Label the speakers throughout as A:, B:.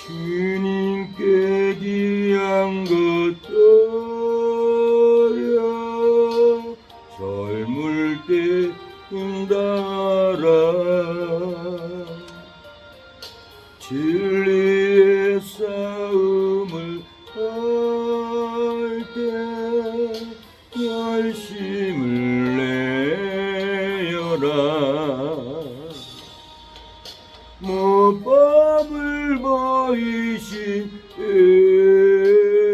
A: 주님께 귀한 것들여 젊을 때 힘달아 진리의 싸움을 할 때 열심을 내어라 못밥을 보이신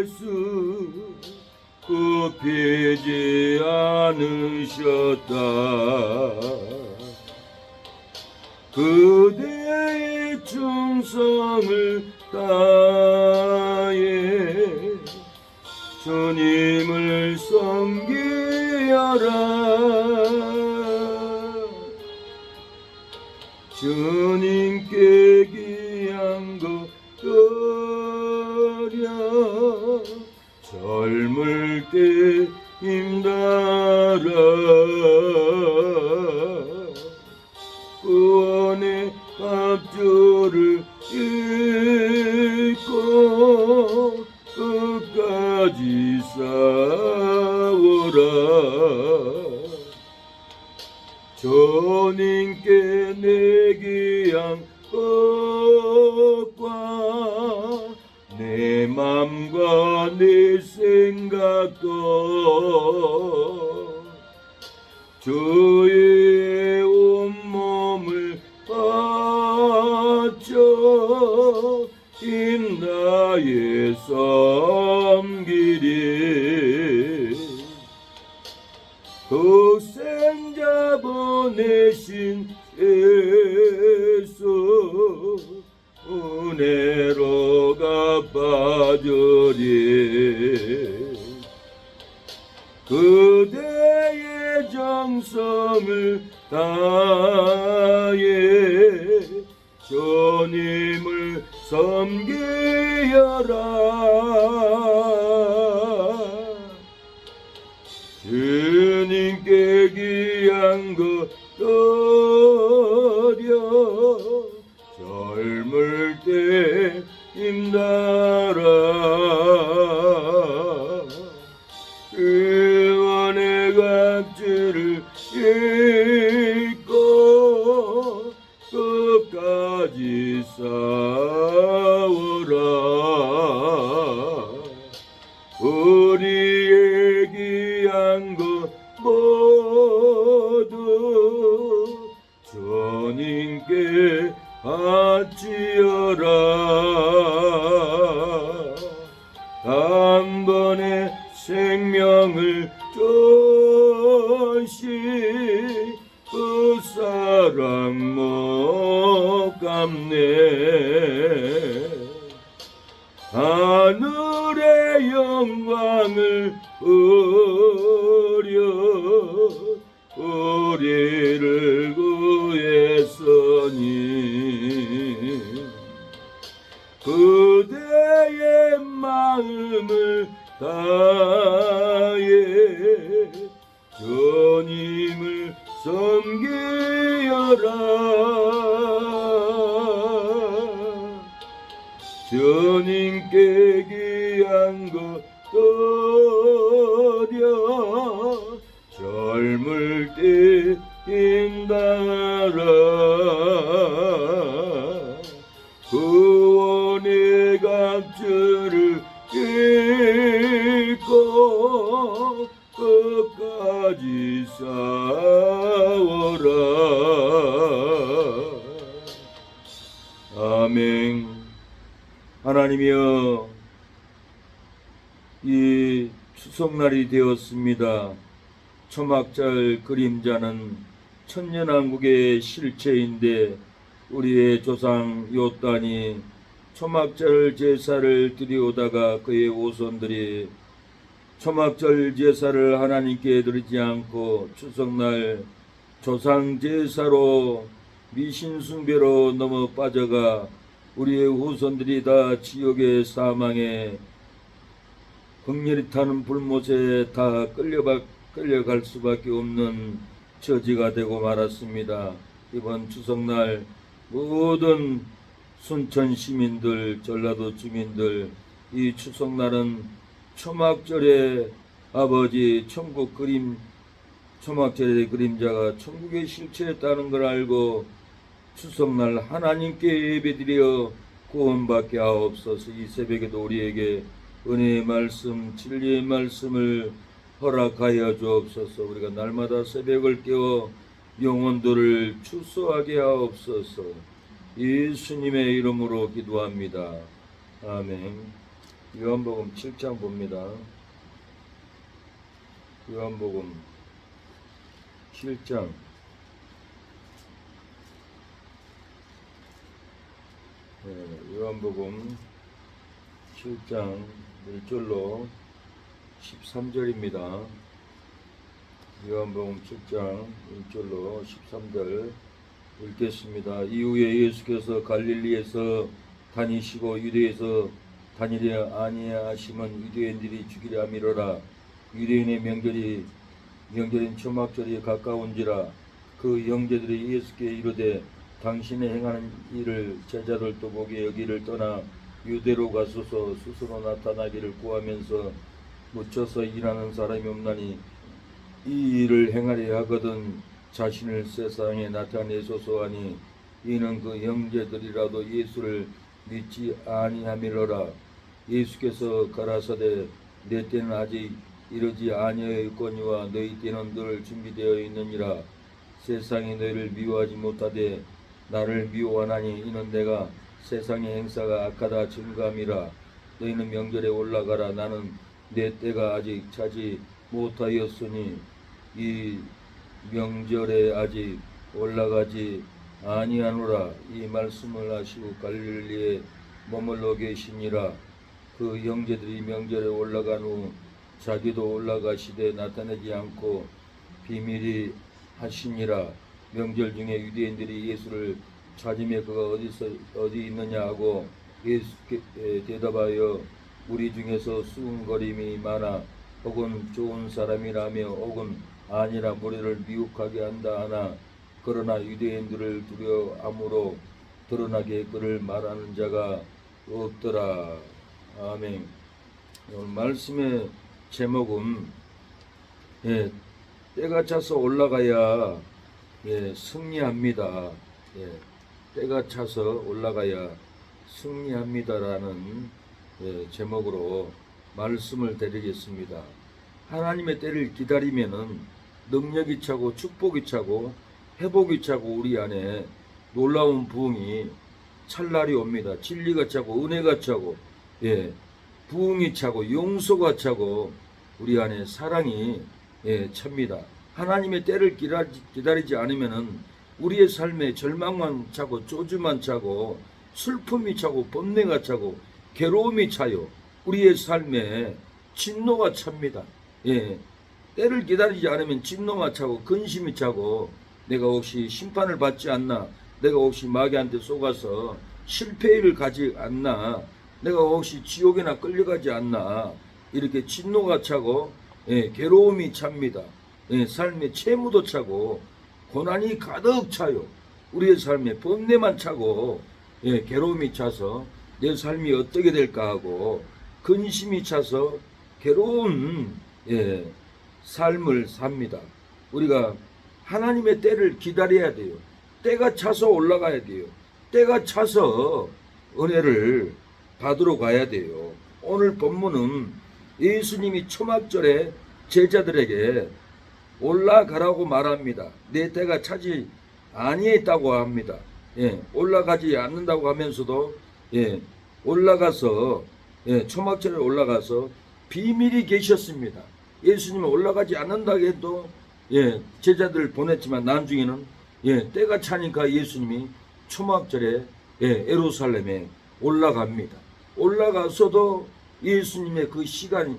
A: 예수 굽히지 않으셨다 그대의 충성을 다해 주님을 섬기여라 주님께 귀한 것들여 젊을 때 힘달아 구원의 앞줄을 잇고 끝까지 싸워라 주님께 내 귀한 것과 내 맘과 내 생각도 주의 온몸을 바쳐 힘다해 섬기리 독생자 보내신 예수 은혜로 갚아주리 그대의 정성을 다해 주님을 섬기여라 주님께 귀한 것들여 젊을 때 힘달아 구원의 갑주를 잇고 끝까지 싸워라 우리의 귀한 것 모두 주님께 바치어라 단번에 생명을 주시 그 사랑 못 갚네 하늘의 영광을 우려 우리를 구했으니 그대의 마음을 다해 주님을 섬기여라 주님께 귀한 것들여 젊을 때 힘달아 구원의 갑주를 잇고 끝까지 싸워라 아멘 하나님이여 이 추석날이 되었습니다. 초막절 그림자는 천년왕국의 실체인데 우리의 조상 요단이 초막절 제사를 드리오다가 그의 후손들이 초막절 제사를 하나님께 드리지 않고 추석날 조상 제사로 미신숭배로 넘어 빠져가 우리의 후손들이 다 지옥의 사망에 극렬히 타는 불못에 다 끌려갈 수밖에 없는 처지가 되고 말았습니다. 이번 추석날 모든 순천 시민들, 전라도 주민들, 이 추석날은 초막절의 아버지 천국 그림, 초막절의 그림자가 천국에 실체했다는 걸 알고 추석날 하나님께 예배드려 구원받게 하옵소서. 이 새벽에도 우리에게 은혜의 말씀, 진리의 말씀을 허락하여 주옵소서. 우리가 날마다 새벽을 깨워 영혼들을 추수하게 하옵소서. 예수님의 이름으로 기도합니다. 아멘. 요한복음 7장 봅니다. 요한복음 7장 요한복음 7장 1절로 13절입니다. 요한복음 7장 1절로 13절 읽겠습니다. 이후에 예수께서 갈릴리에서 다니시고 유대에서 다니려 아니하심은 유대인들이 죽이려 함이로라. 유대인의 명절인 초막절이 가까운지라. 그 형제들이 예수께 이르되 당신의 행하는 일을 제자들도 보게 여기를 떠나 유대로 가소서. 스스로 나타나기를 구하면서 묻혀서 일하는 사람이 없나니 이 일을 행하려 하거든 자신을 세상에 나타내소서 하니 이는 그 형제들이라도 예수를 믿지 아니함이로라. 예수께서 가라사대 내 때는 아직 이르지 아니하였거니와 너희 때는 늘 준비되어 있느니라. 세상이 너희를 미워하지 못하되 나를 미워하나니 이는 내가 세상의 행사가 악하다 증감이라. 너희는 명절에 올라가라. 나는 내 때가 아직 차지 못하였으니 이 명절에 아직 올라가지 아니하노라. 이 말씀을 하시고 갈릴리에 머물러 계시니라. 그 형제들이 명절에 올라간 후 자기도 올라가시되 나타내지 않고 비밀이 하시니라. 명절 중에 유대인들이 예수를 찾으며 그가 어디 있느냐 하고 예수께 대답하여 우리 중에서 수군거림이 많아 혹은 좋은 사람이라며 혹은 아니라 무리를 미혹하게 한다 하나 그러나 유대인들을 두려워함으로 드러나게 그를 말하는 자가 없더라. 아멘. 오늘 말씀의 제목은 때가 차서 올라가야 승리합니다. 때가 차서 올라가야 승리합니다라는 제목으로 말씀을 드리겠습니다. 하나님의 때를 기다리면은 능력이 차고 축복이 차고 회복이 차고 우리 안에 놀라운 부흥이 찰 날이 옵니다. 진리가 차고 은혜가 차고 부흥이 차고 용서가 차고 우리 안에 사랑이 찹니다. 하나님의 때를 기다리지 않으면은 우리의 삶에 절망만 차고 조주만 차고 슬픔이 차고 번뇌가 차고 괴로움이 차요. 우리의 삶에 진노가 찹니다. 때를 기다리지 않으면 진노가 차고 근심이 차고 내가 혹시 심판을 받지 않나, 내가 혹시 마귀한테 속아서 실패를 가지 않나, 내가 혹시 지옥에나 끌려가지 않나, 이렇게 진노가 차고 괴로움이 찹니다. 삶에 채무도 차고 고난이 가득 차요. 우리의 삶에 번뇌만 차고 괴로움이 차서 내 삶이 어떻게 될까 하고 근심이 차서 괴로운 삶을 삽니다. 우리가 하나님의 때를 기다려야 돼요. 때가 차서 올라가야 돼요. 때가 차서 은혜를 받으러 가야 돼요. 오늘 본문은 예수님이 초막절에 제자들에게 올라가라고 말합니다. 내 때가 차지 아니했다고 합니다. 올라가지 않는다고 하면서도 올라가서 초막절에 올라가서 비밀이 계셨습니다. 예수님은 올라가지 않는다고 해도 제자들을 보냈지만 나중에는 때가 차니까 예수님이 초막절에 예루살렘에 올라갑니다. 올라가서도 예수님의 그 시간이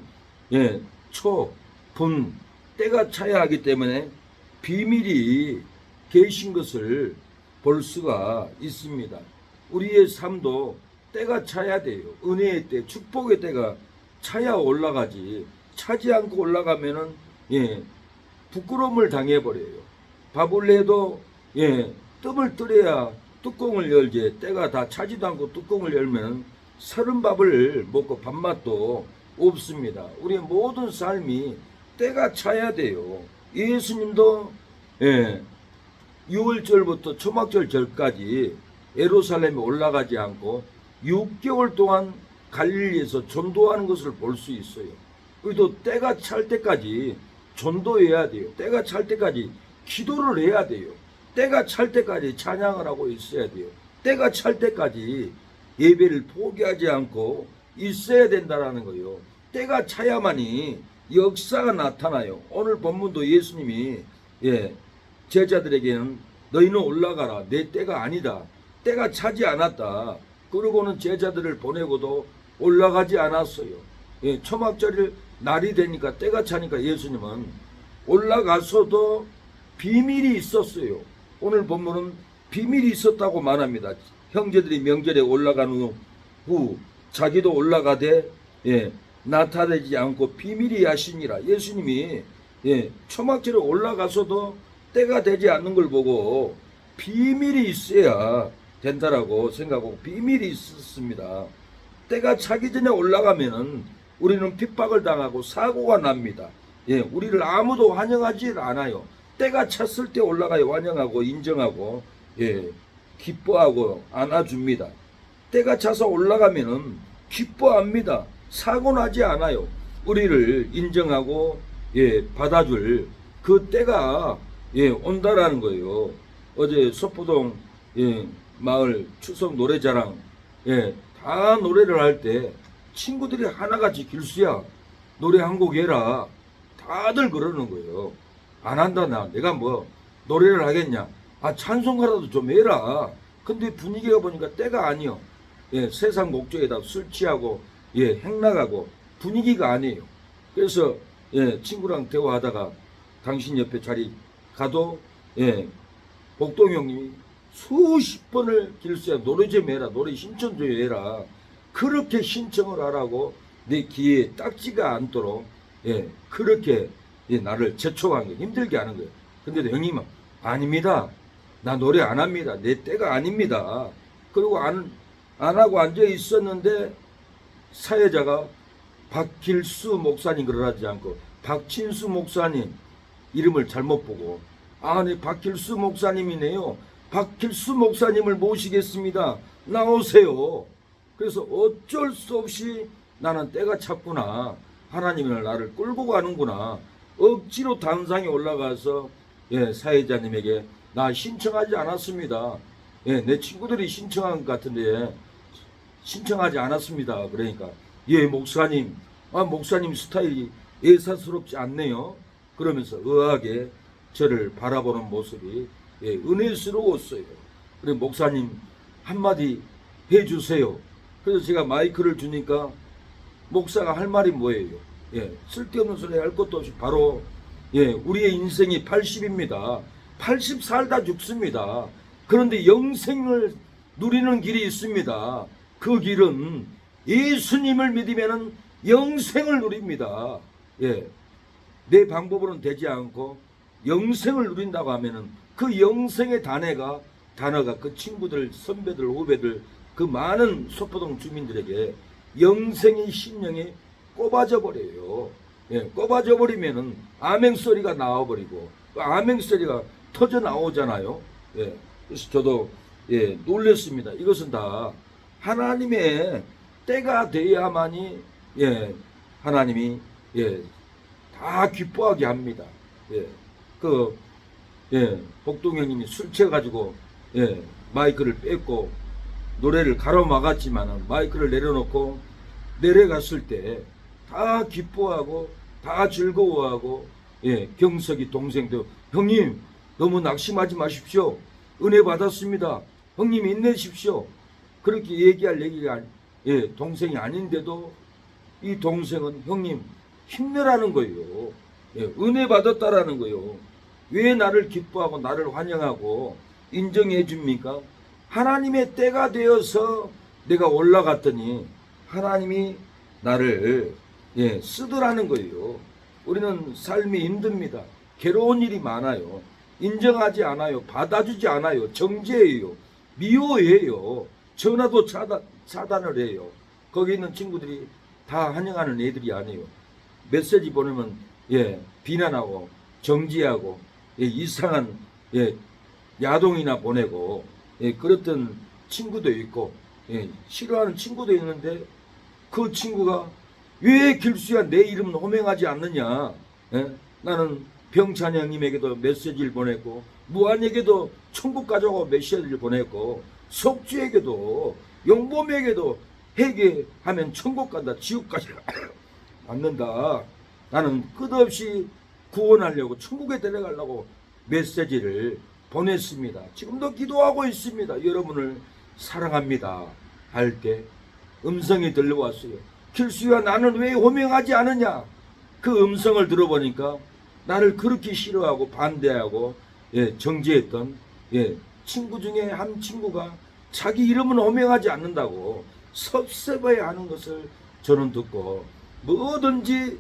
A: 초, 분, 때가 차야 하기 때문에 비밀이 계신 것을 볼 수가 있습니다. 우리의 삶도 때가 차야 돼요. 은혜의 때, 축복의 때가 차야 올라가지. 차지 않고 올라가면은 부끄러움을 당해버려요. 밥을 내도 뜸을 들여야 뚜껑을 열지 때가 다 차지도 않고 뚜껑을 열면 서른 밥을 먹고 밥맛도 없습니다. 우리의 모든 삶이 때가 차야 돼요. 예수님도 6월절부터 초막절 절까지 예루살렘에 올라가지 않고 6개월 동안 갈릴리에서 전도하는 것을 볼 수 있어요. 우리도 때가 찰 때까지 전도해야 돼요. 때가 찰 때까지 기도를 해야 돼요. 때가 찰 때까지 찬양을 하고 있어야 돼요. 때가 찰 때까지 예배를 포기하지 않고 있어야 된다라는 거예요. 때가 차야만이 역사가 나타나요. 오늘 본문도 예수님이 제자들에게는 너희는 올라가라. 내 때가 아니다. 때가 차지 않았다. 그러고는 제자들을 보내고도 올라가지 않았어요. 초막절 날이 되니까 때가 차니까 예수님은 올라가서도 비밀이 있었어요. 오늘 본문은 비밀이 있었다고 말합니다. 형제들이 명절에 올라간 후 자기도 올라가되 나타내지 않고 비밀이 하시니라. 예수님이 초막절에 올라가서도 때가 되지 않는 걸 보고 비밀이 있어야 된다라고 생각하고 비밀이 있었습니다. 때가 차기 전에 올라가면은 우리는 핍박을 당하고 사고가 납니다. 우리를 아무도 환영하지 않아요. 때가 찼을 때 올라가야 환영하고 인정하고 기뻐하고 안아줍니다. 때가 차서 올라가면은 기뻐합니다. 사고 나지 않아요. 우리를 인정하고 받아줄 그 때가 온다라는 거예요. 어제 서포동 마을 추석 노래자랑 다 노래를 할 때 친구들이 하나같이 길수야 노래 한 곡 해라 다들 그러는 거예요. 안 한다. 내가 뭐 노래를 하겠냐. 찬송가라도 좀 해라. 근데 분위기가 보니까 때가 아니요. 세상 목적에다 술 취하고 행락하고 분위기가 아니에요. 그래서 친구랑 대화하다가 당신 옆에 자리 가도 복동 형님이 수십 번을 길수야 노래 좀 해라. 노래 신청 좀 해라. 그렇게 신청을 하라고 내 귀에 딱지가 않도록 그렇게 나를 재촉한 거 힘들게 하는 거예요. 근데도 형님은 아닙니다. 나 노래 안 합니다. 내 때가 아닙니다. 그리고 안 하고 앉아 있었는데 사회자가 박길수 목사님 그러지 않고 박친수 목사님 이름을 잘못 보고 네 박길수 목사님이네요. 박길수 목사님을 모시겠습니다. 나오세요. 그래서 어쩔 수 없이 나는 때가 찼구나. 하나님은 나를 끌고 가는구나. 억지로 단상에 올라가서 사회자님에게 나 신청하지 않았습니다. 내 친구들이 신청한 것 같은데 신청하지 않았습니다. 그러니까 목사님 목사님 스타일이 예사스럽지 않네요. 그러면서 의아하게 저를 바라보는 모습이 은혜스러웠어요. 그래 목사님 한마디 해주세요. 그래서 제가 마이크를 주니까 목사가 할 말이 뭐예요? 쓸데없는 소리 할 것도 없이 바로 우리의 인생이 80입니다. 80 살다 죽습니다. 그런데 영생을 누리는 길이 있습니다. 그 길은 예수님을 믿으면 영생을 누립니다. 내 방법으로는 되지 않고 영생을 누린다고 하면은 그 영생의 단어가 그 친구들, 선배들, 후배들, 그 많은 소포동 주민들에게 영생의 심령이 꼽아져 버려요. 꼽아져 버리면은 아멘 소리가 나와버리고 아멘 소리가 터져 나오잖아요. 그래서 저도 놀랐습니다. 이것은 다 하나님의 때가 돼야만이 하나님이 다 기뻐하게 합니다. 복동 형님이 술 취해가지고 마이크를 뺐고 노래를 가로막았지만 마이크를 내려놓고 내려갔을 때 다 기뻐하고 다 즐거워하고 경석이 동생도 형님 너무 낙심하지 마십시오. 은혜 받았습니다. 형님 인내십시오. 그렇게 얘기할 얘기가 동생이 아닌데도 이 동생은 형님 힘내라는 거예요. 은혜 받았다라는 거예요. 왜 나를 기뻐하고 나를 환영하고 인정해 줍니까? 하나님의 때가 되어서 내가 올라갔더니 하나님이 나를 쓰더라는 거예요. 우리는 삶이 힘듭니다. 괴로운 일이 많아요. 인정하지 않아요. 받아주지 않아요. 정죄해요. 미워해요. 전화도 차단을 해요. 거기 있는 친구들이 다 환영하는 애들이 아니에요. 메시지 보내면 비난하고 정지하고 이상한 야동이나 보내고 그랬던 친구도 있고 싫어하는 친구도 있는데 그 친구가 왜 길수야 내 이름은 호명하지 않느냐. 나는 병찬 형님에게도 메시지를 보냈고 무한에게도 천국 가자고 메시지를 보냈고 석주에게도 영범에게도 회개하면 천국 간다 지옥까지 않는다. 나는 끝없이 구원하려고 천국에 데려가려고 메시지를 보냈습니다. 지금도 기도하고 있습니다. 여러분을 사랑합니다 할 때 음성이 들려왔어요. 길수야 나는 왜 호명하지 않느냐. 그 음성을 들어보니까 나를 그렇게 싫어하고 반대하고 정죄했던 친구 중에 한 친구가 자기 이름은 호명하지 않는다고 섭섭해야 하는 것을 저는 듣고 뭐든지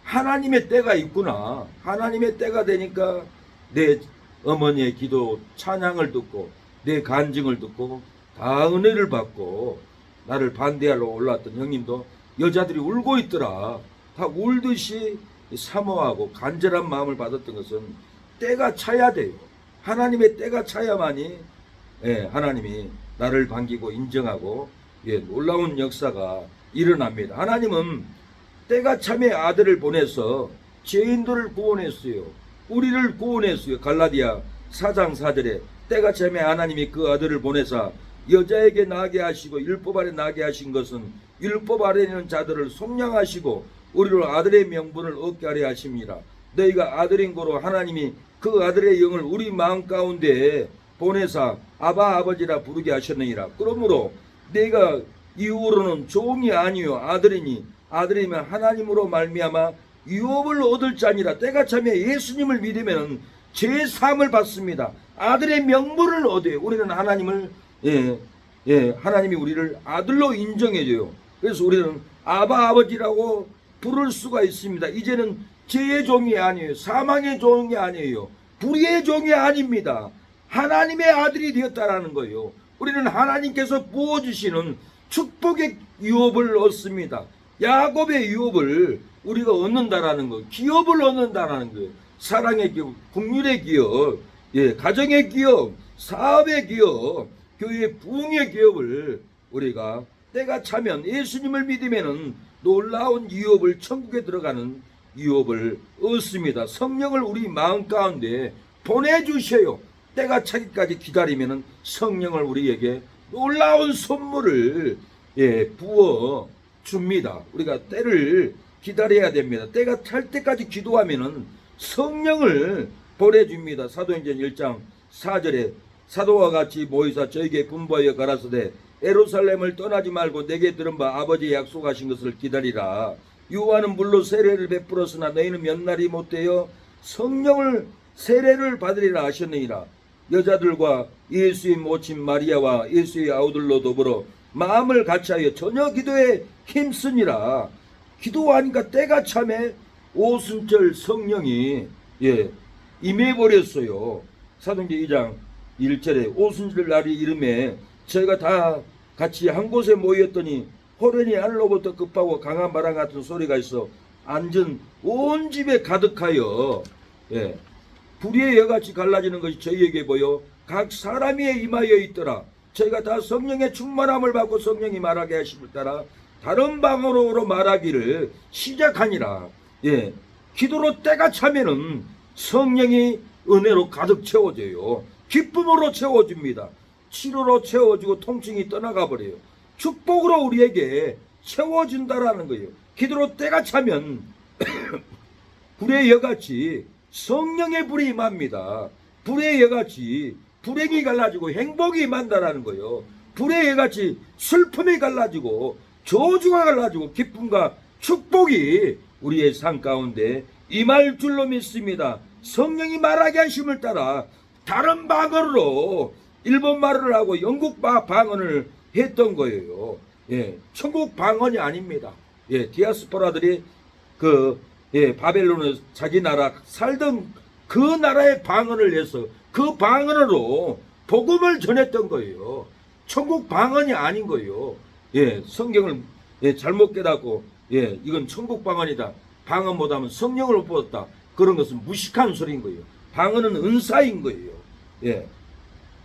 A: 하나님의 때가 있구나. 하나님의 때가 되니까 내 어머니의 기도 찬양을 듣고 내 간증을 듣고 다 은혜를 받고 나를 반대하러 올라왔던 형님도 여자들이 울고 있더라. 다 울듯이 사모하고 간절한 마음을 받았던 것은 때가 차야 돼요. 하나님의 때가 차야만이 하나님이 나를 반기고 인정하고 놀라운 역사가 일어납니다. 하나님은 때가 참에 아들을 보내서 죄인들을 구원했어요. 우리를 구원했어요. 갈라디아 4장 4절에 때가 참에 하나님이 그 아들을 보내사 여자에게 나게 하시고 율법 아래 나게 하신 것은 율법 아래 있는 자들을 속량하시고 우리를 아들의 명분을 얻게 하려 하십니다. 너희가 아들인 거로 하나님이 그 아들의 영을 우리 마음 가운데 보내사 아바 아버지라 부르게 하셨느니라. 그러므로 내가 이후로는 종이 아니요 아들이니 아들이면 하나님으로 말미암아 유업을 얻을 자니라. 때가 참에 예수님을 믿으면 제3을 받습니다. 아들의 명분을 얻어요. 우리는 하나님을 하나님이 우리를 아들로 인정해줘요. 그래서 우리는 아바 아버지라고 부를 수가 있습니다. 이제는 죄의 종이 아니에요. 사망의 종이 아니에요. 불의의 종이 아닙니다. 하나님의 아들이 되었다라는 거예요. 우리는 하나님께서 부어주시는 축복의 유업을 얻습니다. 야곱의 유업을 우리가 얻는다라는 거, 기업을 얻는다라는 거예요. 사랑의 기업, 국률의 기업, 가정의 기업, 사업의 기업, 교회의 부흥의 기업을 우리가 때가 차면 예수님을 믿으면은 놀라운 유업을 천국에 들어가는 유업을 얻습니다. 성령을 우리 마음 가운데 보내주셔요. 때가 차기까지 기다리면은 성령을 우리에게 놀라운 선물을 부어 줍니다. 우리가 때를 기다려야 됩니다. 때가 찰 때까지 기도하면은 성령을 보내줍니다. 사도행전 1장 4절에 사도와 같이 모이사 저에게 분부하여 가라사대 예루살렘을 떠나지 말고 내게 들은 바 아버지 약속하신 것을 기다리라. 요한은 물로 세례를 베풀었으나 너희는 몇 날이 못되어 성령을 세례를 받으리라 하셨느니라. 여자들과 예수의 모친 마리아와 예수의 아우들로 더불어 마음을 같이하여 전혀 기도에 힘쓰니라. 기도하니까 때가 참에 오순절 성령이 임해버렸어요. 사도행전 2장 1절에 오순절 날이 이름에 저희가 다 같이 한 곳에 모였더니 호련히 하늘로부터 급하고 강한 바람 같은 소리가 있어 앉은 온 집에 가득하여 불의 여같이 갈라지는 것이 저희에게 보여 각 사람이 임하여 있더라. 저희가 다 성령의 충만함을 받고 성령이 말하게 하심을 따라 다른 방언으로 말하기를 시작하니라. 기도로 때가 차면은 성령이 은혜로 가득 채워져요. 기쁨으로 채워줍니다. 치료로 채워주고 통증이 떠나가 버려요. 축복으로 우리에게 채워준다라는 거예요. 기도로 때가 차면 불의 여같이 성령의 불이 임합니다. 불의 여같이 불행이 갈라지고 행복이 임한다라는 거예요. 불의 여같이 슬픔이 갈라지고 저주가 갈라지고 기쁨과 축복이 우리의 삶 가운데 임할 줄로 믿습니다. 성령이 말하게 하심을 따라 다른 방언으로 일본 말을 하고 영국 방언을 했던 거예요. 천국 방언이 아닙니다. 디아스포라들이 바벨론에 자기 나라 살던 그 나라의 방언을 해서 그 방언으로 복음을 전했던 거예요. 천국 방언이 아닌 거예요. 예, 성경을 잘못 깨닫고 이건 천국 방언이다. 방언 못하면 성령을 못 받았다. 그런 것은 무식한 소리인 거예요. 방언은 은사인 거예요. 예,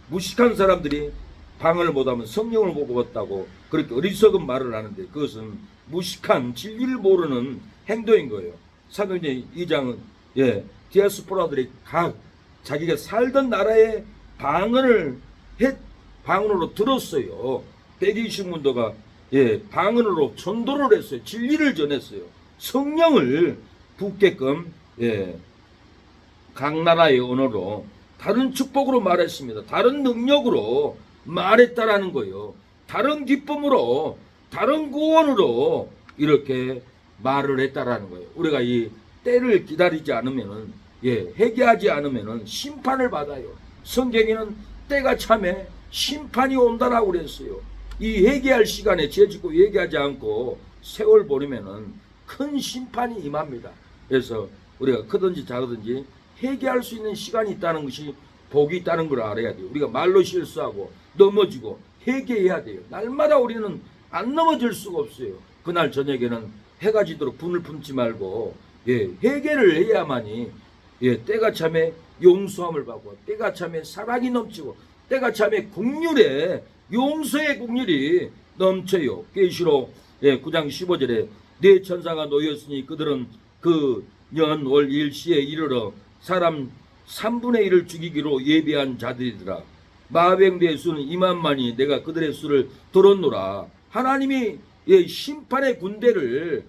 A: 무식한 사람들이 방언을 못하면 성령을 못 받았다고 그렇게 어리석은 말을 하는데 그것은 무식한 진리를 모르는 행동인 거예요. 사도행전 2장은 디아스포라들이 각 자기가 살던 나라의 방언을 방언으로 들었어요. 120문도가 방언으로 전도를 했어요. 진리를 전했어요. 성령을 붓게끔 각 나라의 언어로 다른 축복으로 말했습니다. 다른 능력으로 말했다라는 거예요. 다른 기쁨으로 다른 구원으로 이렇게 말을 했다라는 거예요. 우리가 이 때를 기다리지 않으면은 회개하지 않으면은 심판을 받아요. 성경에는 때가 참에 심판이 온다라고 그랬어요. 이 회개할 시간에 죄짓고 회개하지 않고 세월 보내면은 큰 심판이 임합니다. 그래서 우리가 크든지 작든지 회개할 수 있는 시간이 있다는 것이 복이 있다는 걸 알아야 돼요. 우리가 말로 실수하고 넘어지고 회개해야 돼요. 날마다 우리는 안 넘어질 수가 없어요. 그날 저녁에는 해가 지도록 분을 품지 말고 회개를 해야만이 때가 참에 용서함을 받고 때가 참에 사랑이 넘치고 때가 참에 긍휼에 용서의 긍휼이 넘쳐요. 계시록 9장 15절에 네 천사가 놓였으니 그들은 그 년 월 일시에 이르러 사람 3분의 1을 죽이기로 예비한 자들이더라. 마병대의 수는 2만만이 내가 그들의 수를 들었노라. 하나님이 심판의 군대를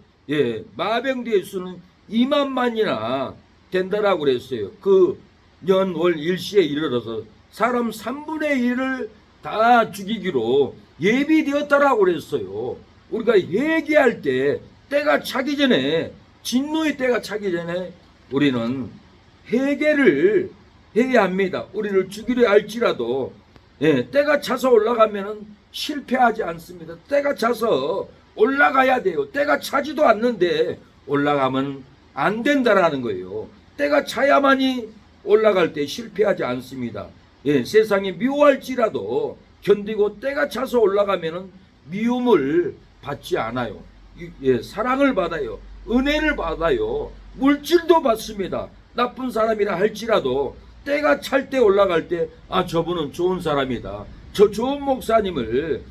A: 마병대의 수는 2만만이나 된다라고 그랬어요. 그 년 월 일시에 이르러서 사람 3분의 1을 다 죽이기로 예비되었다라고 그랬어요. 우리가 회개할 때 때가 차기 전에 진노의 때가 차기 전에 우리는 회개를 해야 합니다. 우리를 죽이려 할지라도 때가 차서 올라가면은 실패하지 않습니다. 때가 차서 올라가야 돼요. 때가 차지도 않는데 올라가면 안 된다라는 거예요. 때가 차야만이 올라갈 때 실패하지 않습니다. 세상이 미워할지라도 견디고 때가 차서 올라가면은 미움을 받지 않아요. 사랑을 받아요. 은혜를 받아요. 물질도 받습니다. 나쁜 사람이라 할지라도 때가 찰 때 올라갈 때 저분은 좋은 사람이다. 저 좋은 목사님을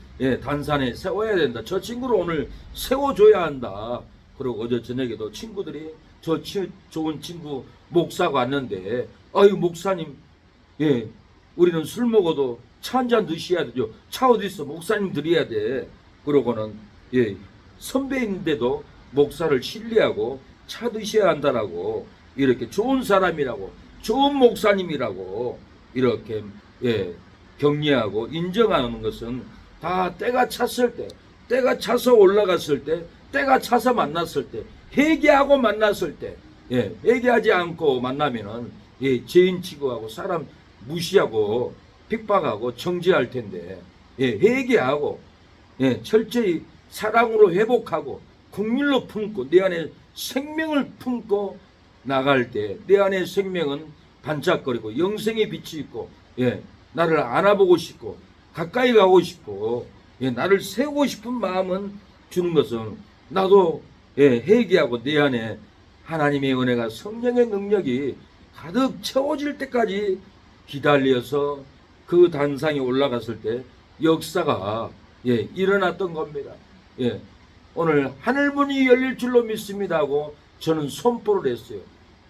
A: 단산에 세워야 된다. 저 친구를 오늘 세워줘야 한다. 그리고 어제 저녁에도 친구들이 좋은 친구 목사가 왔는데 아유 목사님 우리는 술 먹어도 차 한잔 드셔야 되죠. 차 어디 있어? 목사님 드려야 돼. 그러고는 선배인데도 목사를 신뢰하고 차 드셔야 한다라고 이렇게 좋은 사람이라고 좋은 목사님이라고 이렇게 격려하고 인정하는 것은 다 때가 찼을 때 때가 차서 올라갔을 때 때가 차서 만났을 때 회개하고 만났을 때 회개하지 않고 만나면은 죄인 취급하고 사람 무시하고 핍박하고 정죄할 텐데 회개하고 철저히 사랑으로 회복하고 긍휼로 품고 내 안에 생명을 품고 나갈 때 내 안에 생명은 반짝거리고 영생의 빛이 있고 나를 안아보고 싶고 가까이 가고 싶고 나를 세우고 싶은 마음은 주는 것은 나도 회개하고 내 안에 하나님의 은혜가 성령의 능력이 가득 채워질 때까지 기다려서 그 단상에 올라갔을 때 역사가 일어났던 겁니다. 오늘 하늘문이 열릴 줄로 믿습니다 하고 저는 선포를 했어요.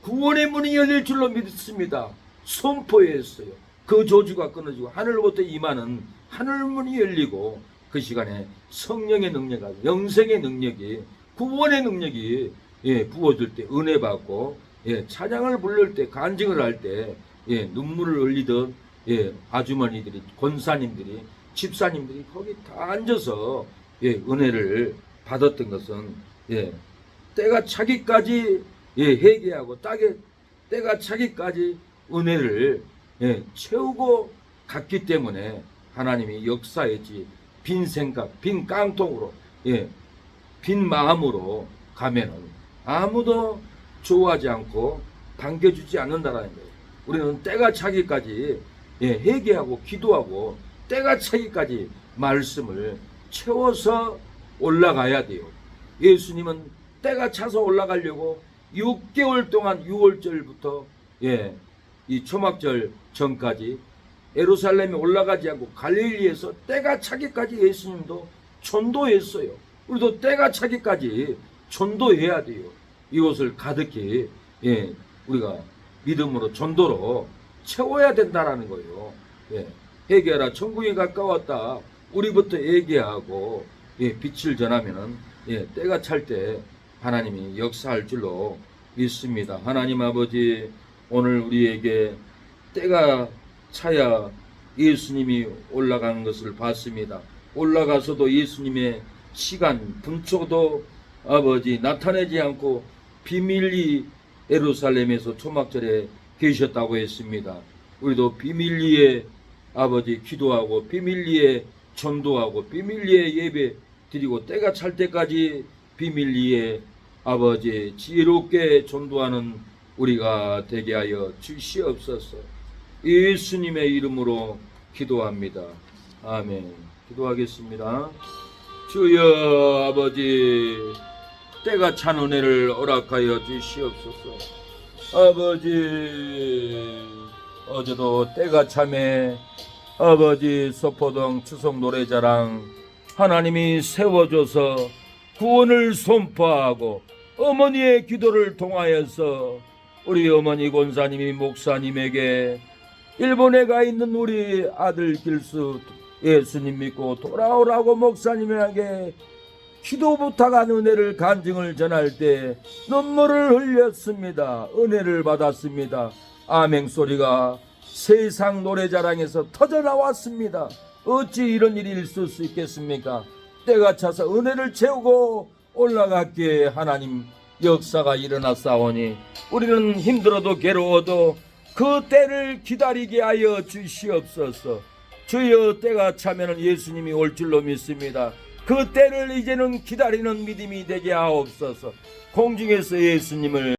A: 구원의 문이 열릴 줄로 믿습니다. 선포했어요. 그 저주가 끊어지고 하늘로부터 임하는 하늘문이 열리고 그 시간에 성령의 능력이 영생의 능력이 구원의 능력이 부어질 때 은혜 받고 찬양을 부를 때 간증을 할 때 눈물을 흘리던 아주머니들이 권사님들이 집사님들이 거기 다 앉아서 은혜를 받았던 것은 때가 차기까지 회개하고 때가 차기까지 은혜를 채우고 갔기 때문에 하나님이 역사했지 빈 생각, 빈 깡통으로 빈 마음으로 가면은 아무도 좋아하지 않고 반겨주지 않는다라는 거예요. 우리는 때가 차기까지 회개하고 기도하고 때가 차기까지 말씀을 채워서 올라가야 돼요. 예수님은 때가 차서 올라가려고 6개월 동안 6월절부터 이 초막절 전까지 예루살렘에 올라가지 않고 갈릴리에서 때가 차기까지 예수님도 전도했어요. 우리도 때가 차기까지 전도해야 돼요. 이것을 가득히 우리가 믿음으로 전도로 채워야 된다라는 거예요. 회개하라 천국이 가까웠다. 우리부터 회개하고 빛을 전하면은 때가 찰 때 하나님이 역사할 줄로 믿습니다. 하나님 아버지, 오늘 우리에게 때가 차야 예수님이 올라가는 것을 봤습니다. 올라가서도 예수님의 시간 분초도 아버지 나타내지 않고 비밀리 예루살렘에서 초막절에 계셨다고 했습니다. 우리도 비밀리에 아버지 기도하고 비밀리에 전도하고 비밀리에 예배 드리고 때가 찰 때까지 비밀리에 아버지 지혜롭게 전도하는 우리가 되게 하여 주시옵소서. 예수님의 이름으로 기도합니다. 아멘. 기도하겠습니다. 주여 아버지, 때가 찬 은혜를 허락하여 주시옵소서. 아버지, 어제도 때가 참에 아버지 소포동 추석 노래자랑 하나님이 세워줘서 구원을 선포하고 어머니의 기도를 통하여서 우리 어머니 권사님이 목사님에게 일본에 가 있는 우리 아들 길수 예수님 믿고 돌아오라고 목사님에게 기도 부탁한 은혜를 간증을 전할 때 눈물을 흘렸습니다. 은혜를 받았습니다. 아멘 소리가 세상 노래자랑에서 터져 나왔습니다. 어찌 이런 일이 있을 수 있겠습니까? 때가 차서 은혜를 채우고 올라갔기에 하나님 역사가 일어났사오니 우리는 힘들어도 괴로워도 그 때를 기다리게 하여 주시옵소서. 주여, 때가 차면 예수님이 올 줄로 믿습니다. 그 때를 이제는 기다리는 믿음이 되게 하옵소서. 공중에서 예수님을